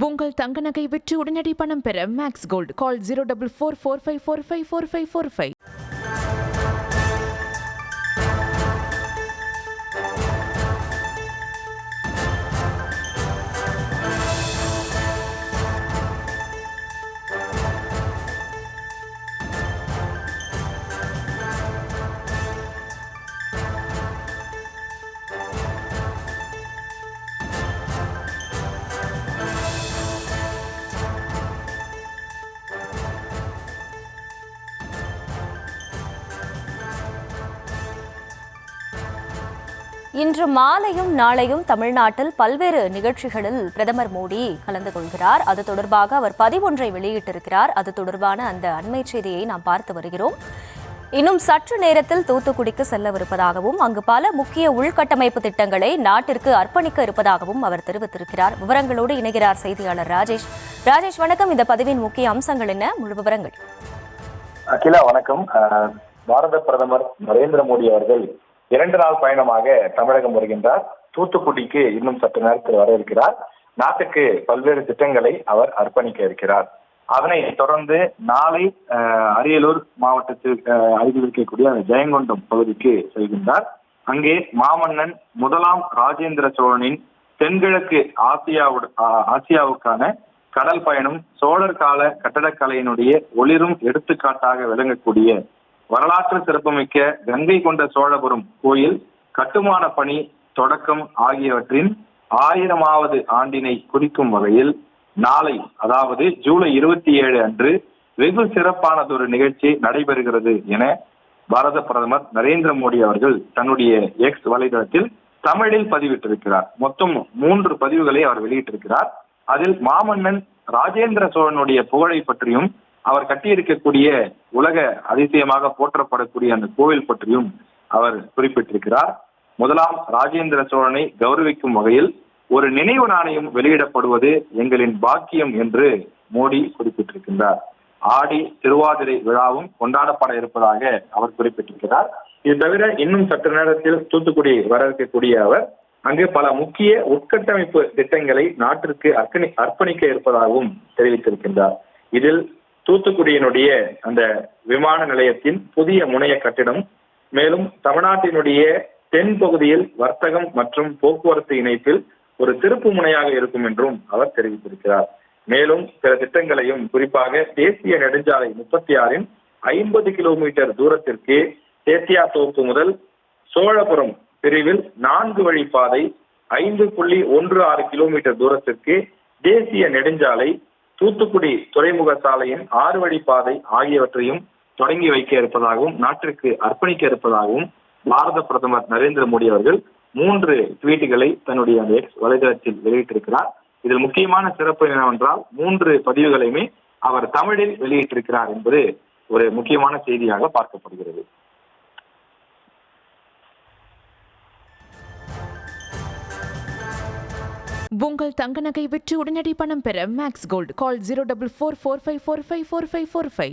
உங்கள் தங்க நகை விற்று உடனடி பணம் பெற மேக்ஸ் கோல்ட் கால் 04445454545. இன்று மாலையும் நாளையும் தமிழ்நாட்டில் பல்வேறு நிகழ்ச்சிகளில் பிரதமர் மோடி கலந்து கொள்கிறார். அது தொடர்பாக அவர் பதிவொன்றை வெளியிட்டிருக்கிறார். அது தொடர்பான அந்த அண்மை செய்தியை நாம் பார்த்து வருகிறோம். இன்னும் சற்று நேரத்தில் தூத்துக்குடிக்கு செல்லவிருப்பதாகவும் அங்கு பல முக்கிய உள்கட்டமைப்பு திட்டங்களை நாட்டிற்கு அர்ப்பணிக்க இருப்பதாகவும் அவர் தெரிவித்திருக்கிறார். விவரங்களோடு இணைகிறார் செய்தியாளர் ராஜேஷ். ராஜேஷ், வணக்கம். இந்த பதிவின் முக்கிய அம்சங்கள் என்ன? முழு விவரங்கள். அகிலா, வணக்கம். பாரத பிரதமர் நரேந்திர மோடி அவர்கள் 2 நாள் பயணமாக தமிழகம் வருகின்றார். தூத்துக்குடிக்கு இன்னும் சற்று நேரத்தில் வர இருக்கிறார். நாட்டுக்கு பல்வேறு திட்டங்களை அவர் அர்ப்பணிக்க இருக்கிறார். அதனை தொடர்ந்து நாளை அரியலூர் மாவட்டத்தில் அருகில் இருக்கக்கூடிய ஜெயங்கொண்டம் பகுதிக்கு செல்கின்றார். அங்கே மாமன்னன் முதலாம் ராஜேந்திர சோழனின் தென்கிழக்கு ஆசியாவுக்கான கடல் பயணம், சோழர் கால கட்டடக்கலையினுடைய ஒளிரும் எடுத்துக்காட்டாக விளங்கக்கூடிய வரலாற்று சிறப்புமிக்க கங்கை கொண்ட சோழபுரம் கோயில் கட்டுமான பணி தொடக்கம் ஆகியவற்றின் 1000வது ஆண்டினை குறிக்கும் வகையில் நாளை, அதாவது ஜூலை 27 அன்று வெகு சிறப்பானதொரு நிகழ்ச்சி நடைபெறுகிறது என பாரத பிரதமர் நரேந்திர மோடி அவர்கள் தன்னுடைய எக்ஸ் வலைதளத்தில் தமிழில் பதிவிட்டிருக்கிறார். மொத்தம் 3 பதிவுகளை அவர் வெளியிட்டிருக்கிறார். அதில் மாமன்னன் ராஜேந்திர சோழனுடைய புகழை பற்றியும் அவர் கட்டியிருக்கக்கூடிய உலக அதிசயமாக போற்றப்படக்கூடிய அந்த கோவில் பற்றியும் அவர் குறிப்பிட்டிருக்கிறார். முதலாம் ராஜேந்திர சோழனை கௌரவிக்கும் வகையில் ஒரு நினைவு நாணயம் வெளியிடப்படுவது எங்களின் பாக்கியம் என்று மோடி குறிப்பிட்டிருக்கின்றார். ஆடி திருவாதிரை விழாவும் கொண்டாடப்பட இருப்பதாக அவர் குறிப்பிட்டிருக்கிறார். இது தவிர இன்னும் சற்று நேரத்தில் தூத்துக்குடி வர இருக்கக்கூடிய அவர் அங்கு பல முக்கிய உட்கட்டமைப்பு திட்டங்களை நாட்டிற்கு அர்ப்பணிக்க இருப்பதாகவும் தெரிவித்திருக்கின்றார். இதில் தூத்துக்குடியினுடைய அந்த விமான நிலையத்தின் புதிய முனைய கட்டிடம், மேலும் தமிழ்நாட்டினுடைய தென் பகுதியில் வர்த்தகம் மற்றும் போக்குவரத்து இணைப்பில் ஒரு திருப்பு முனையாக இருக்கும் என்றும் அவர் தெரிவித்திருக்கிறார். மேலும் பிற திட்டங்களையும், குறிப்பாக தேசிய நெடுஞ்சாலை 36 50 கிலோமீட்டர் தூரத்திற்கு சேத்தியாத்தோப்பு முதல் சோழபுரம் பிரிவில் 4 வழிப்பாதை, 5.16 கிலோமீட்டர் தூரத்திற்கு தேசிய நெடுஞ்சாலை, தூத்துக்குடி துறைமுக சாலையின் 6 வழிப்பாதை ஆகியவற்றையும் தொடங்கி வைக்க இருப்பதாகவும் நாட்டிற்கு அர்ப்பணிக்க இருப்பதாகவும் பாரத பிரதமர் நரேந்திர மோடி அவர்கள் 3 ட்வீட்டுகளை தன்னுடைய அந்த எக்ஸ் வலைதளத்தில் வெளியிட்டிருக்கிறார். இதில் முக்கியமான சிறப்பு என்னவென்றால் 3 பதிவுகளையுமே அவர் தமிழில் வெளியிட்டிருக்கிறார் என்பது ஒரு முக்கியமான செய்தியாக பார்க்கப்படுகிறது. உங்கள் தங்க நகை விற்று உடனடி பணம் பெற மேக்ஸ் கோல்ட் கால் 04445454545.